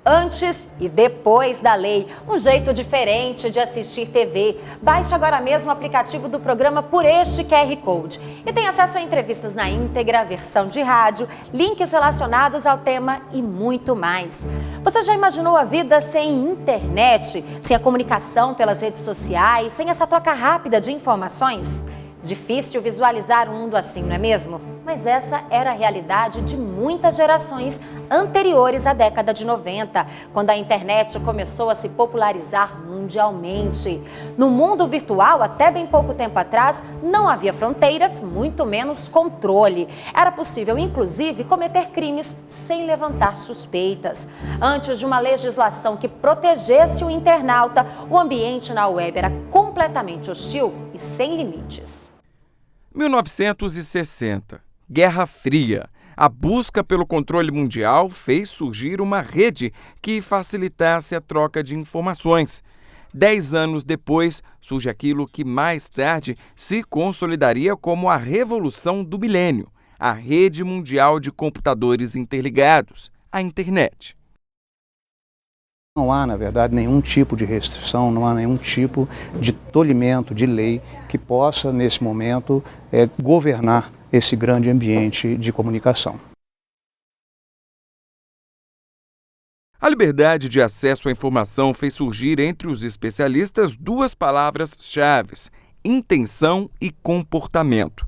Antes e depois da lei, um jeito diferente de assistir TV. Baixe agora mesmo o aplicativo do programa por este QR Code e tem acesso a entrevistas na íntegra, versão de rádio, links relacionados ao tema e muito mais. Você já imaginou a vida sem internet, sem a comunicação pelas redes sociais, sem essa troca rápida de informações? Difícil visualizar um mundo assim, não é mesmo? Mas essa era a realidade de muitas gerações anteriores à década de 90, quando a internet começou a se popularizar mundialmente. No mundo virtual, até bem pouco tempo atrás, não havia fronteiras, muito menos controle. Era possível, inclusive, cometer crimes sem levantar suspeitas. Antes de uma legislação que protegesse o internauta, o ambiente na web era completamente hostil e sem limites. 1960, Guerra Fria. A busca pelo controle mundial fez surgir uma rede que facilitasse a troca de informações. 10 anos depois, surge aquilo que mais tarde se consolidaria como a revolução do milênio, a rede mundial de computadores interligados, a internet. Não há, na verdade, nenhum tipo de restrição, não há nenhum tipo de tolimento de lei que possa, nesse momento, governar esse grande ambiente de comunicação. A liberdade de acesso à informação fez surgir entre os especialistas duas palavras-chave: intenção e comportamento.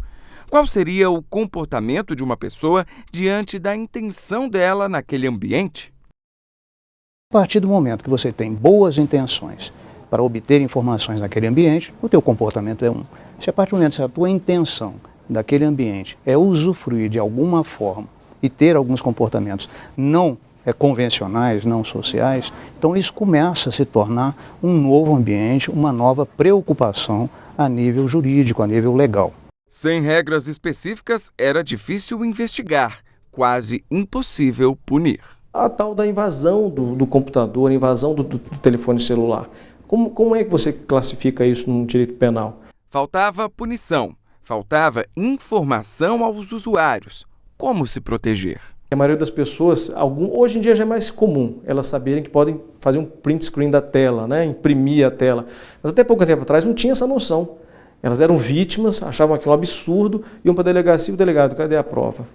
Qual seria o comportamento de uma pessoa diante da intenção dela naquele ambiente? A partir do momento que você tem boas intenções para obter informações naquele ambiente, o teu comportamento é um. Se a partir do momento que a tua intenção daquele ambiente é usufruir de alguma forma e ter alguns comportamentos não convencionais, não sociais, então isso começa a se tornar um novo ambiente, uma nova preocupação a nível jurídico, a nível legal. Sem regras específicas, era difícil investigar, quase impossível punir. A tal da invasão do computador, a invasão do telefone celular. Como é que você classifica isso no direito penal? Faltava punição, faltava informação aos usuários. Como se proteger? A maioria das pessoas, hoje em dia já é mais comum elas saberem que podem fazer um print screen da tela, né? Imprimir a tela. Mas até pouco tempo atrás não tinha essa noção. Elas eram vítimas, achavam aquilo um absurdo, iam para a delegacia e o delegado, cadê a prova?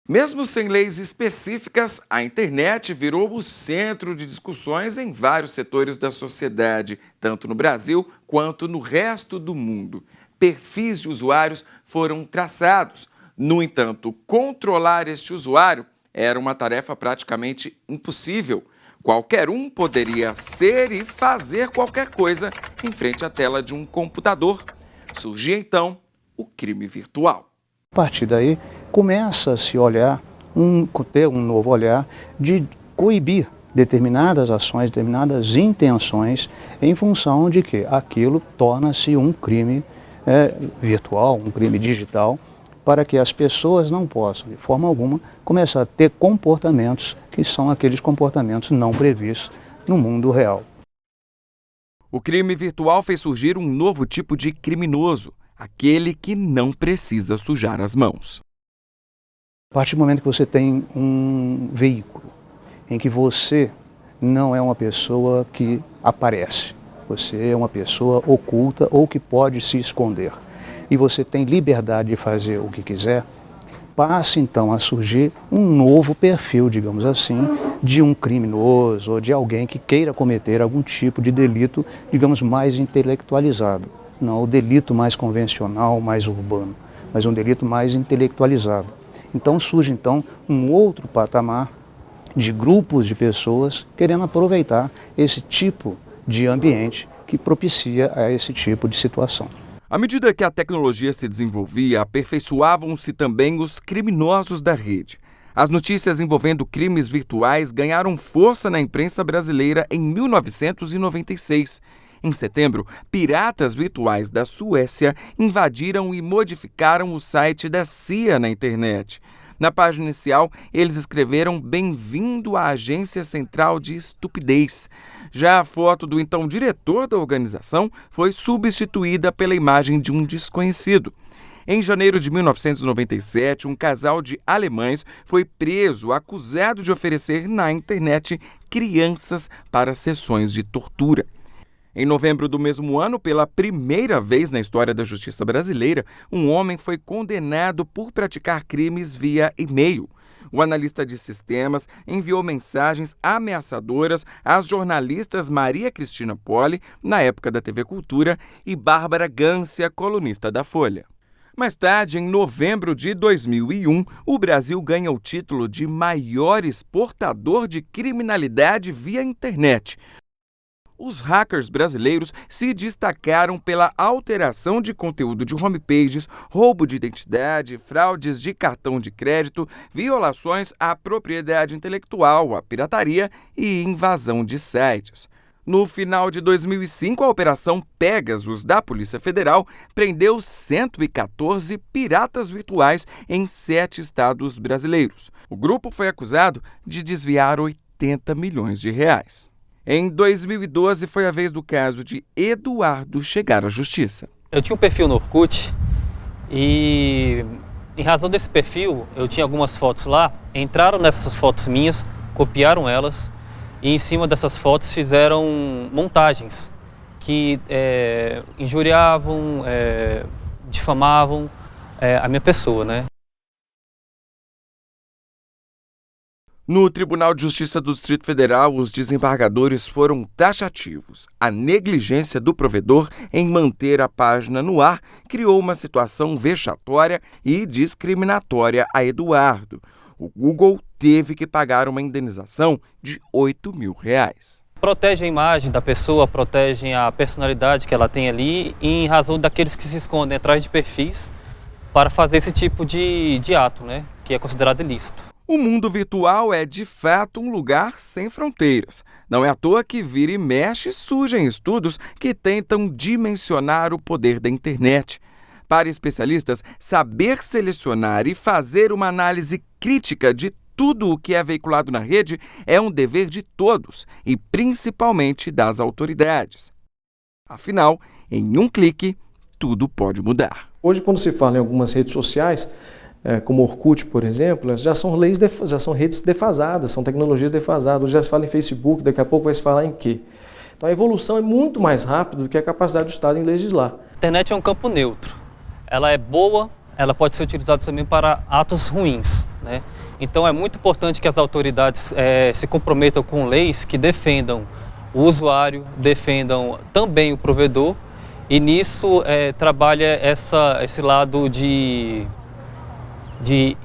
Mesmo sem leis específicas, a internet virou o centro de discussões em vários setores da sociedade, tanto no Brasil quanto no resto do mundo. Perfis de usuários foram traçados. No entanto, controlar este usuário era uma tarefa praticamente impossível. Qualquer um poderia ser e fazer qualquer coisa em frente à tela de um computador. Surgia então o crime virtual. A partir daí, começa a se olhar, ter um novo olhar de coibir determinadas ações, determinadas intenções, em função de que aquilo torna-se um crime virtual, um crime digital, para que as pessoas não possam, de forma alguma, começar a ter comportamentos que são aqueles comportamentos não previstos no mundo real. O crime virtual fez surgir um novo tipo de criminoso, aquele que não precisa sujar as mãos. A partir do momento que você tem um veículo em que você não é uma pessoa que aparece, você é uma pessoa oculta ou que pode se esconder, e você tem liberdade de fazer o que quiser, passa então a surgir um novo perfil, digamos assim, de um criminoso ou de alguém que queira cometer algum tipo de delito, digamos, mais intelectualizado. Não o delito mais convencional, mais urbano, mas um delito mais intelectualizado. Então surge um outro patamar de grupos de pessoas querendo aproveitar esse tipo de ambiente que propicia a esse tipo de situação. À medida que a tecnologia se desenvolvia, aperfeiçoavam-se também os criminosos da rede. As notícias envolvendo crimes virtuais ganharam força na imprensa brasileira em 1996. Em setembro, piratas virtuais da Suécia invadiram e modificaram o site da CIA na internet. Na página inicial, eles escreveram "Bem-vindo à Agência Central de Estupidez". Já a foto do então diretor da organização foi substituída pela imagem de um desconhecido. Em janeiro de 1997, um casal de alemães foi preso acusado de oferecer na internet crianças para sessões de tortura. Em novembro do mesmo ano, pela primeira vez na história da justiça brasileira, um homem foi condenado por praticar crimes via e-mail. O analista de sistemas enviou mensagens ameaçadoras às jornalistas Maria Cristina Poli, na época da TV Cultura, e Bárbara Gância, colunista da Folha. Mais tarde, em novembro de 2001, o Brasil ganha o título de maior exportador de criminalidade via internet. Os hackers brasileiros se destacaram pela alteração de conteúdo de homepages, roubo de identidade, fraudes de cartão de crédito, violações à propriedade intelectual, à pirataria e invasão de sites. No final de 2005, a Operação Pegasus da Polícia Federal prendeu 114 piratas virtuais em 7 estados brasileiros. O grupo foi acusado de desviar 80 milhões de reais. Em 2012, foi a vez do caso de Eduardo chegar à justiça. Eu tinha um perfil no Orkut e, em razão desse perfil, eu tinha algumas fotos lá. Entraram nessas fotos minhas, copiaram elas e, em cima dessas fotos, fizeram montagens que injuriavam, difamavam a minha pessoa, né? No Tribunal de Justiça do Distrito Federal, os desembargadores foram taxativos. A negligência do provedor em manter a página no ar criou uma situação vexatória e discriminatória a Eduardo. O Google teve que pagar uma indenização de R$8 mil. Protege a imagem da pessoa, protege a personalidade que ela tem ali, em razão daqueles que se escondem atrás de perfis para fazer esse tipo de ato, né, que é considerado ilícito. O mundo virtual é, de fato, um lugar sem fronteiras. Não é à toa que vira e mexe surgem estudos que tentam dimensionar o poder da internet. Para especialistas, saber selecionar e fazer uma análise crítica de tudo o que é veiculado na rede é um dever de todos e principalmente das autoridades. Afinal, em um clique, tudo pode mudar. Hoje, quando se fala em algumas redes sociais, como o Orkut, por exemplo, já são redes defasadas, são tecnologias defasadas. Hoje já se fala em Facebook, daqui a pouco vai se falar em quê? Então a evolução é muito mais rápida do que a capacidade do Estado em legislar. A internet é um campo neutro. Ela é boa, ela pode ser utilizada também para atos ruins, né? Então é muito importante que as autoridades se comprometam com leis que defendam o usuário, defendam também o provedor, e nisso trabalha esse lado de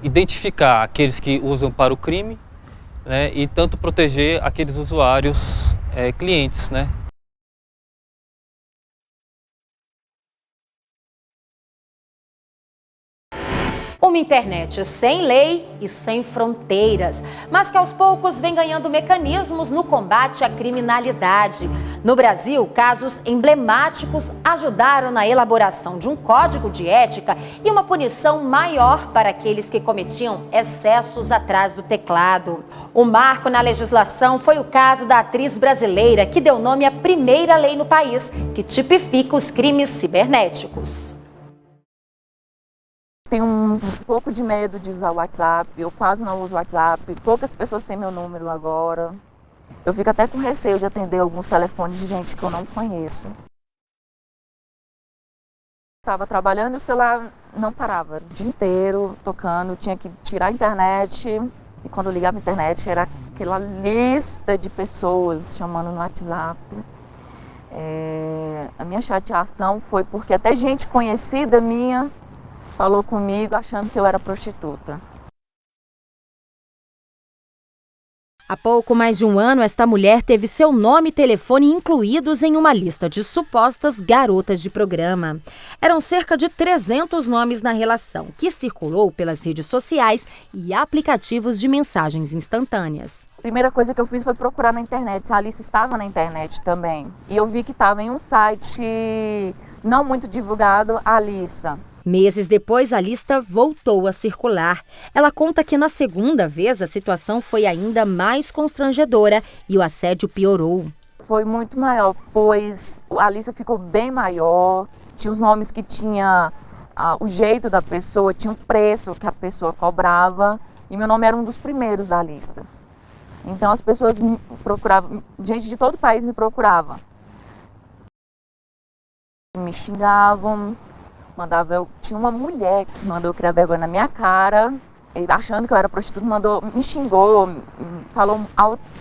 identificar aqueles que usam para o crime, né, e tanto proteger aqueles usuários clientes, né? Uma internet sem lei e sem fronteiras, mas que aos poucos vem ganhando mecanismos no combate à criminalidade. No Brasil, casos emblemáticos ajudaram na elaboração de um código de ética e uma punição maior para aqueles que cometiam excessos atrás do teclado. O marco na legislação foi o caso da atriz brasileira que deu nome à primeira lei no país que tipifica os crimes cibernéticos. Tenho um pouco de medo de usar o WhatsApp, eu quase não uso o WhatsApp, poucas pessoas têm meu número agora. Eu fico até com receio de atender alguns telefones de gente que eu não conheço. Estava trabalhando e o celular não parava, o dia inteiro tocando, tinha que tirar a internet, e quando eu ligava a internet era aquela lista de pessoas chamando no WhatsApp. A minha chateação foi porque até gente conhecida minha falou comigo achando que eu era prostituta. Há pouco mais de um ano, esta mulher teve seu nome e telefone incluídos em uma lista de supostas garotas de programa. Eram cerca de 300 nomes na relação, que circulou pelas redes sociais e aplicativos de mensagens instantâneas. A primeira coisa que eu fiz foi procurar na internet, se a lista estava na internet também. E eu vi que estava em um site não muito divulgado a lista. Meses depois, a lista voltou a circular. Ela conta que na segunda vez a situação foi ainda mais constrangedora e o assédio piorou. Foi muito maior, pois a lista ficou bem maior. Tinha os nomes que tinha o jeito da pessoa, tinha um preço que a pessoa cobrava, e meu nome era um dos primeiros da lista. Então as pessoas me procuravam, gente de todo o país me procurava. Me xingavam, tinha uma mulher que mandou criar vergonha na minha cara, achando que eu era prostituta, me xingou, falou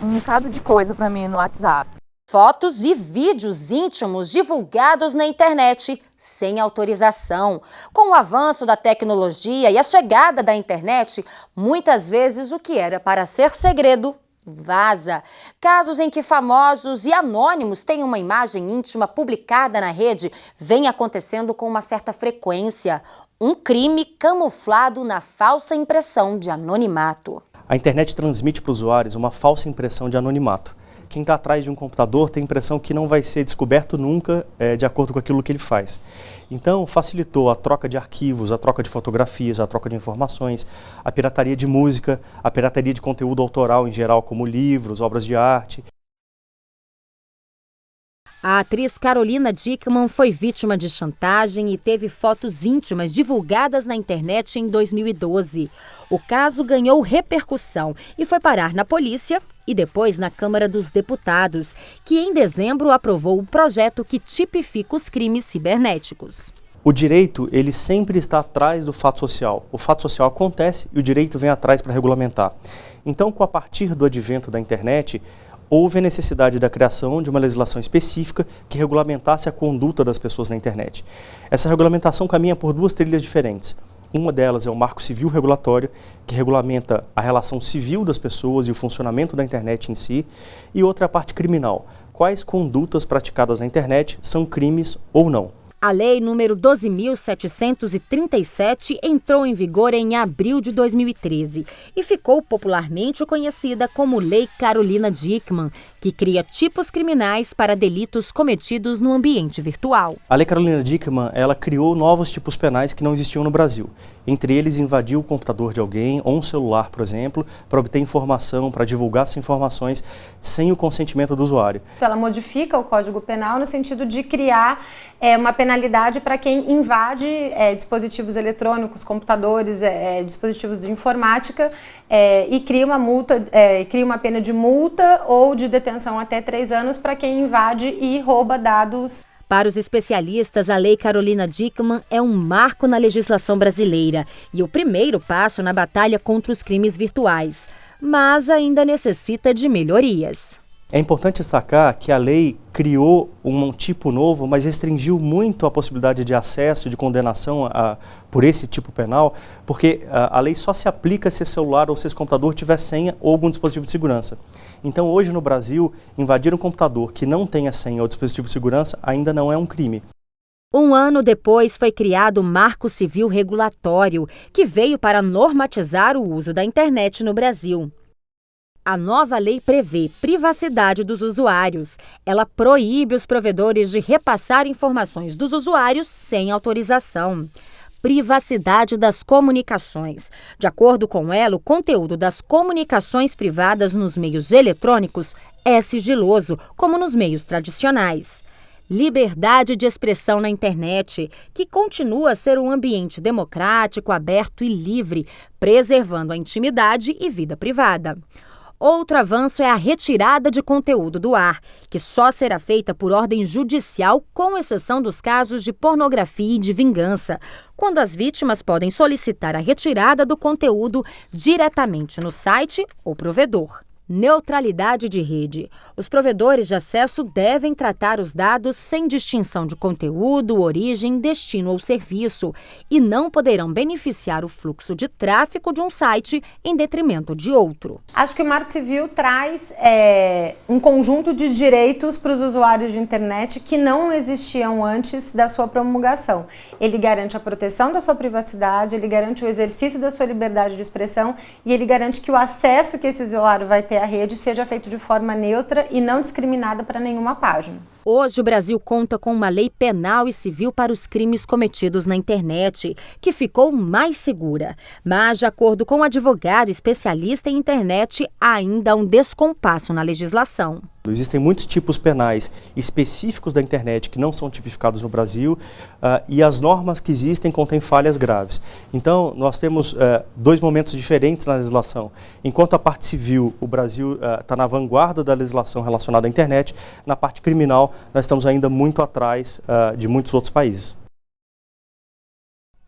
um bocado de coisa pra mim no WhatsApp. Fotos e vídeos íntimos divulgados na internet sem autorização. Com o avanço da tecnologia e a chegada da internet, muitas vezes o que era para ser segredo vaza. Casos em que famosos e anônimos têm uma imagem íntima publicada na rede vem acontecendo com uma certa frequência. Um crime camuflado na falsa impressão de anonimato. A internet transmite para os usuários uma falsa impressão de anonimato. Quem está atrás de um computador tem a impressão que não vai ser descoberto nunca de acordo com aquilo que ele faz. Então, facilitou a troca de arquivos, a troca de fotografias, a troca de informações, a pirataria de música, a pirataria de conteúdo autoral em geral, como livros, obras de arte. A atriz Carolina Dickmann foi vítima de chantagem e teve fotos íntimas divulgadas na internet em 2012. O caso ganhou repercussão e foi parar na polícia e depois na Câmara dos Deputados, que em dezembro aprovou um projeto que tipifica os crimes cibernéticos. O direito, ele sempre está atrás do fato social. O fato social acontece e o direito vem atrás para regulamentar. Então, a partir do advento da internet, houve a necessidade da criação de uma legislação específica que regulamentasse a conduta das pessoas na internet. Essa regulamentação caminha por duas trilhas diferentes. Uma delas é o Marco Civil Regulatório, que regulamenta a relação civil das pessoas e o funcionamento da internet em si, e outra é a parte criminal. Quais condutas praticadas na internet são crimes ou não? A Lei número 12.737 entrou em vigor em abril de 2013 e ficou popularmente conhecida como Lei Carolina Dickmann, que cria tipos criminais para delitos cometidos no ambiente virtual. A Lei Carolina Dickmann, ela criou novos tipos penais que não existiam no Brasil. Entre eles, invadir o computador de alguém ou um celular, por exemplo, para obter informação, para divulgar essas informações sem o consentimento do usuário. Ela modifica o Código Penal no sentido de criar uma penalidade para quem invade dispositivos eletrônicos, computadores, dispositivos de informática e cria uma multa, cria uma pena de multa ou de detenção até 3 anos para quem invade e rouba dados. Para os especialistas, a Lei Carolina Dickmann é um marco na legislação brasileira e o primeiro passo na batalha contra os crimes virtuais, mas ainda necessita de melhorias. É importante destacar que a lei criou um tipo novo, mas restringiu muito a possibilidade de acesso, de condenação por esse tipo penal, porque a lei só se aplica se esse celular ou se esse computador tiver senha ou algum dispositivo de segurança. Então, hoje no Brasil, invadir um computador que não tenha senha ou dispositivo de segurança ainda não é um crime. Um ano depois foi criado o Marco Civil Regulatório, que veio para normatizar o uso da internet no Brasil. A nova lei prevê privacidade dos usuários. Ela proíbe os provedores de repassar informações dos usuários sem autorização. Privacidade das comunicações. De acordo com ela, o conteúdo das comunicações privadas nos meios eletrônicos é sigiloso, como nos meios tradicionais. Liberdade de expressão na internet, que continua a ser um ambiente democrático, aberto e livre, preservando a intimidade e vida privada. Outro avanço é a retirada de conteúdo do ar, que só será feita por ordem judicial, com exceção dos casos de pornografia e de vingança, quando as vítimas podem solicitar a retirada do conteúdo diretamente no site ou provedor. Neutralidade de rede. Os provedores de acesso devem tratar os dados sem distinção de conteúdo, origem, destino ou serviço e não poderão beneficiar o fluxo de tráfego de um site em detrimento de outro. Acho que o Marco Civil traz um conjunto de direitos para os usuários de internet que não existiam antes da sua promulgação. Ele garante a proteção da sua privacidade, ele garante o exercício da sua liberdade de expressão e ele garante que o acesso que esse usuário vai ter à rede seja feito de forma neutra e não discriminada para nenhuma página. Hoje, o Brasil conta com uma lei penal e civil para os crimes cometidos na internet, que ficou mais segura. Mas, de acordo com um advogado especialista em internet, ainda há um descompasso na legislação. Existem muitos tipos penais específicos da internet que não são tipificados no Brasil e as normas que existem contêm falhas graves. Então, nós temos dois momentos diferentes na legislação. Enquanto a parte civil, o Brasil está na vanguarda da legislação relacionada à internet, na parte criminal, nós estamos ainda muito atrás de muitos outros países.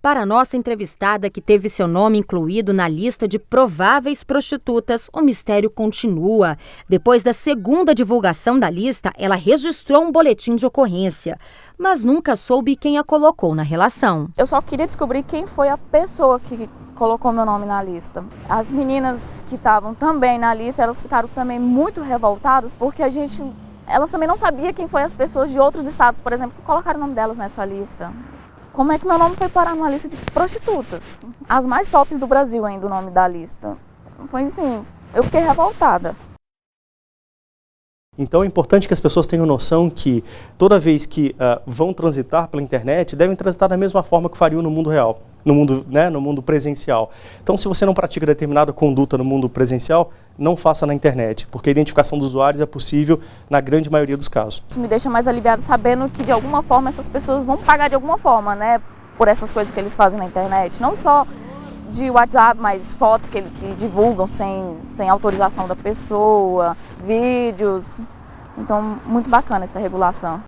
Para a nossa entrevistada, que teve seu nome incluído na lista de prováveis prostitutas, o mistério continua. Depois da segunda divulgação da lista, ela registrou um boletim de ocorrência, mas nunca soube quem a colocou na relação. Eu só queria descobrir quem foi a pessoa que colocou meu nome na lista. As meninas que estavam também na lista, elas ficaram também muito revoltadas, porque elas também não sabiam quem foi as pessoas de outros estados, por exemplo, que colocaram o nome delas nessa lista. Como é que meu nome foi parar numa lista de prostitutas? As mais tops do Brasil ainda, o nome da lista. Foi assim, eu fiquei revoltada. Então é importante que as pessoas tenham noção que toda vez que vão transitar pela internet, devem transitar da mesma forma que fariam no mundo real, no mundo presencial. Então, se você não pratica determinada conduta no mundo presencial, não faça na internet, porque a identificação dos usuários é possível na grande maioria dos casos. Isso me deixa mais aliviado sabendo que de alguma forma essas pessoas vão pagar de alguma forma, né, por essas coisas que eles fazem na internet. Não só de WhatsApp, mas fotos que divulgam sem autorização da pessoa, vídeos. Então, muito bacana essa regulação.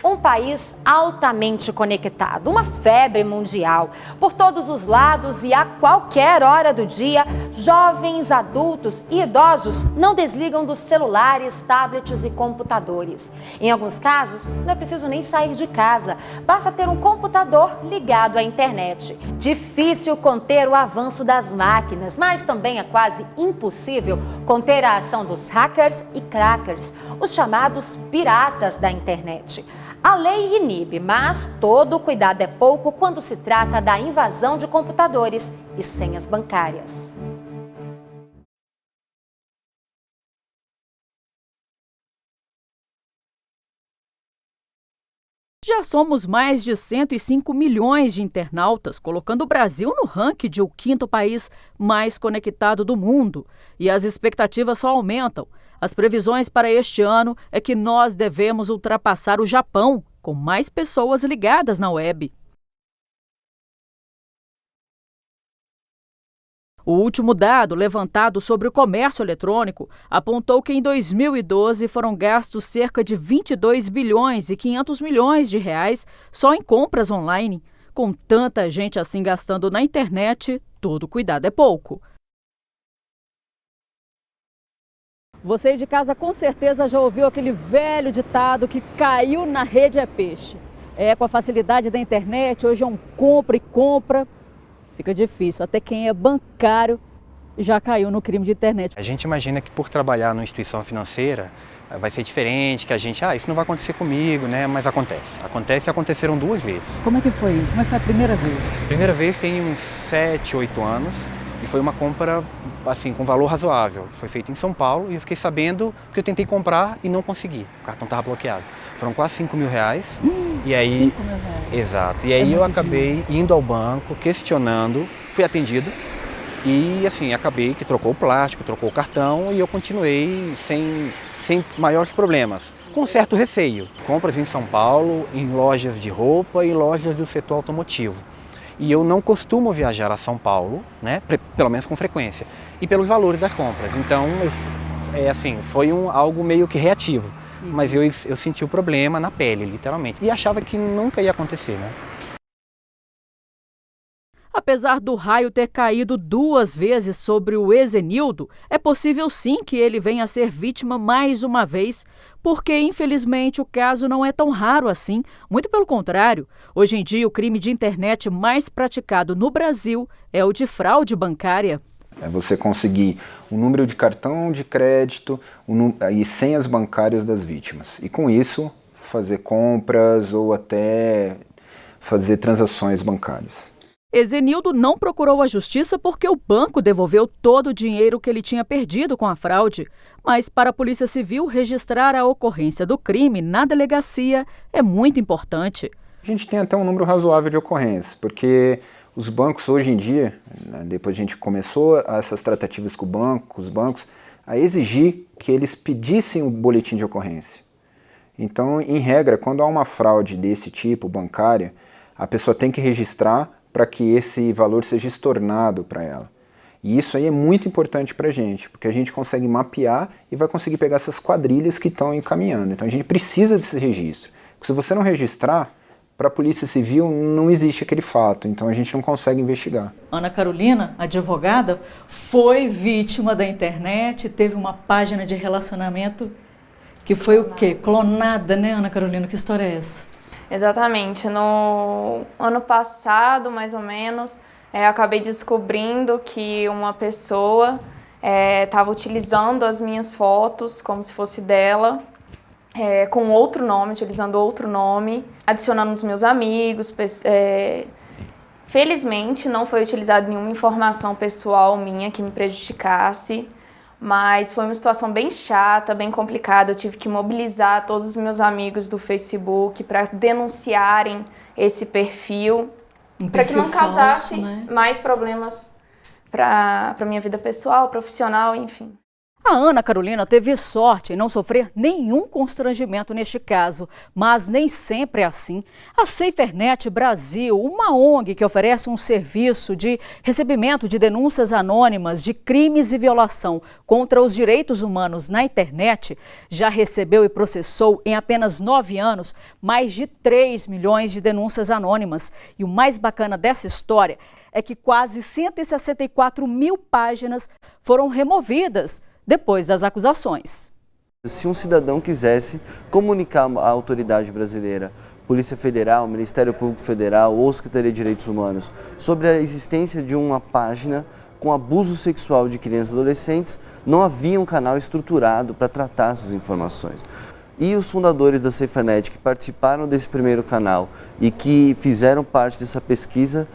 Um país altamente conectado, uma febre mundial. Por todos os lados e a qualquer hora do dia, jovens, adultos e idosos não desligam dos celulares, tablets e computadores. Em alguns casos, não é preciso nem sair de casa, basta ter um computador ligado à internet. Difícil conter o avanço das máquinas, mas também é quase impossível conter a ação dos hackers e crackers, os chamados piratas da internet. A lei inibe, mas todo cuidado é pouco quando se trata da invasão de computadores e senhas bancárias. Já somos mais de 105 milhões de internautas, colocando o Brasil no ranking de o 5º país mais conectado do mundo. E as expectativas só aumentam. As previsões para este ano é que nós devemos ultrapassar o Japão, com mais pessoas ligadas na web. O último dado levantado sobre o comércio eletrônico apontou que em 2012 foram gastos cerca de 22 bilhões e 500 milhões de reais só em compras online. Com tanta gente assim gastando na internet, todo cuidado é pouco. Você de casa com certeza já ouviu aquele velho ditado que caiu na rede é peixe. Com a facilidade da internet, hoje é um compra e compra. Fica difícil, até quem é bancário já caiu no crime de internet. A gente imagina que por trabalhar numa instituição financeira vai ser diferente, que a gente, isso não vai acontecer comigo, né? Mas acontece. Acontece e aconteceram 2 vezes. Como é que foi isso? Como é que foi a primeira vez? A primeira vez tem uns 7, 8 anos e foi uma compra assim, com valor razoável. Foi feito em São Paulo e eu fiquei sabendo que eu tentei comprar e não consegui. O cartão estava bloqueado. Foram quase 5 mil reais. E aí, 5 mil reais. Exato. E aí eu acabei indo ao banco, questionando, fui atendido e assim, acabei que trocou o plástico, trocou o cartão e eu continuei sem maiores problemas, com certo receio. Compras em São Paulo, em lojas de roupa e lojas do setor automotivo. E eu não costumo viajar a São Paulo, né, pelo menos com frequência, e pelos valores das compras. Então, foi algo meio que reativo. Mas eu senti o problema na pele, literalmente. E achava que nunca ia acontecer, né? Apesar do raio ter caído 2 vezes sobre o Ezenildo, é possível sim que ele venha a ser vítima mais uma vez, porque infelizmente o caso não é tão raro assim, muito pelo contrário. Hoje em dia o crime de internet mais praticado no Brasil é o de fraude bancária. É você conseguir o número de cartão de crédito e senhas bancárias das vítimas. E com isso fazer compras ou até fazer transações bancárias. Ezenildo não procurou a justiça porque o banco devolveu todo o dinheiro que ele tinha perdido com a fraude. Mas para a Polícia Civil, registrar a ocorrência do crime na delegacia é muito importante. A gente tem até um número razoável de ocorrências, porque os bancos hoje em dia, depois a gente começou essas tratativas com os bancos, a exigir que eles pedissem o boletim de ocorrência. Então, em regra, quando há uma fraude desse tipo, bancária, a pessoa tem que registrar para que esse valor seja estornado para ela. E isso aí é muito importante para a gente, porque a gente consegue mapear e vai conseguir pegar essas quadrilhas que estão encaminhando. Então a gente precisa desse registro. Porque se você não registrar, para a Polícia Civil não existe aquele fato, então a gente não consegue investigar. Ana Carolina, advogada, foi vítima da internet, teve uma página de relacionamento que foi o quê? Clonada, né, Ana Carolina? Que história é essa? Exatamente. No ano passado, mais ou menos, eu acabei descobrindo que uma pessoa estava utilizando as minhas fotos como se fosse dela, com outro nome, utilizando outro nome, adicionando os meus amigos. Felizmente, não foi utilizada nenhuma informação pessoal minha que me prejudicasse, mas foi uma situação bem chata, bem complicada. Eu tive que mobilizar todos os meus amigos do Facebook para denunciarem esse perfil, para que não causasse mais problemas para a minha vida pessoal, profissional, enfim. A Ana Carolina teve sorte em não sofrer nenhum constrangimento neste caso, mas nem sempre é assim. A SaferNet Brasil, uma ONG que oferece um serviço de recebimento de denúncias anônimas de crimes e violação contra os direitos humanos na internet, já recebeu e processou em apenas 9 anos mais de 3 milhões de denúncias anônimas. E o mais bacana dessa história é que quase 164 mil páginas foram removidas depois das acusações. Se um cidadão quisesse comunicar à autoridade brasileira, Polícia Federal, Ministério Público Federal ou Secretaria de Direitos Humanos, sobre a existência de uma página com abuso sexual de crianças e adolescentes, não havia um canal estruturado para tratar essas informações. E os fundadores da SaferNet que participaram desse primeiro canal e que fizeram parte dessa pesquisa,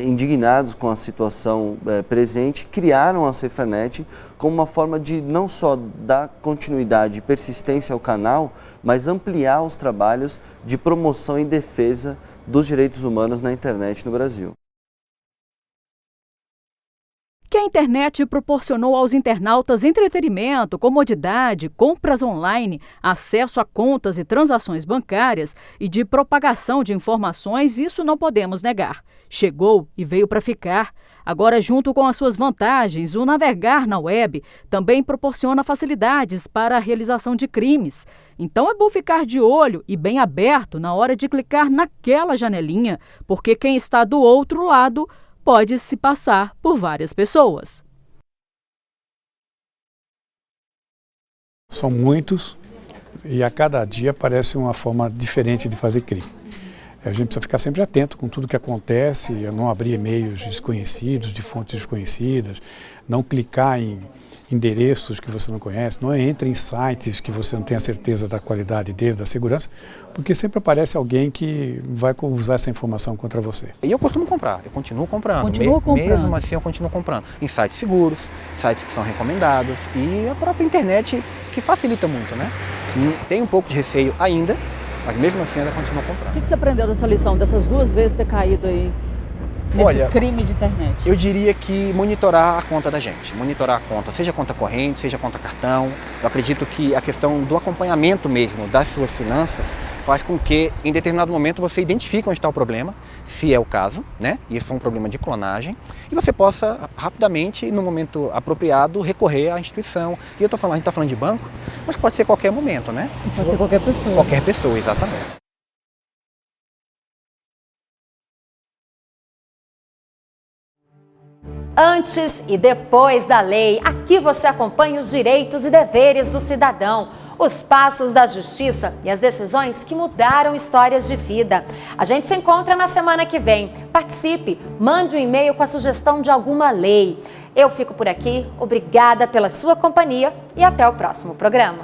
indignados com a situação presente, criaram a SaferNet como uma forma de não só dar continuidade e persistência ao canal, mas ampliar os trabalhos de promoção e defesa dos direitos humanos na internet no Brasil. Que a internet proporcionou aos internautas entretenimento, comodidade, compras online, acesso a contas e transações bancárias e de propagação de informações, isso não podemos negar. Chegou e veio para ficar. Agora, junto com as suas vantagens, o navegar na web também proporciona facilidades para a realização de crimes. Então é bom ficar de olho e bem aberto na hora de clicar naquela janelinha, porque quem está do outro lado pode se passar por várias pessoas. São muitos e a cada dia aparece uma forma diferente de fazer crime. A gente precisa ficar sempre atento com tudo que acontece, não abrir e-mails desconhecidos, de fontes desconhecidas, não clicar em endereços que você não conhece, não entre em sites que você não tenha certeza da qualidade deles, da segurança, porque sempre aparece alguém que vai usar essa informação contra você. E eu costumo comprar, eu continuo comprando. Mesmo assim eu continuo comprando. Em sites seguros, sites que são recomendados e a própria internet que facilita muito, né? Tem um pouco de receio ainda, mas mesmo assim ainda continuo comprando. O que você aprendeu dessa lição, dessas 2 vezes ter caído aí nesse crime de internet? Eu diria que monitorar a conta da gente, monitorar a conta, seja conta corrente, seja conta cartão. Eu acredito que a questão do acompanhamento mesmo das suas finanças faz com que em determinado momento você identifique onde está o problema, se é o caso, né? Isso foi um problema de clonagem, e você possa rapidamente, no momento apropriado, recorrer à instituição. E a gente está falando de banco, mas pode ser qualquer momento, né? Pode ser qualquer pessoa. Qualquer pessoa, exatamente. Antes e depois da lei, aqui você acompanha os direitos e deveres do cidadão, os passos da justiça e as decisões que mudaram histórias de vida. A gente se encontra na semana que vem. Participe, mande um e-mail com a sugestão de alguma lei. Eu fico por aqui, obrigada pela sua companhia e até o próximo programa.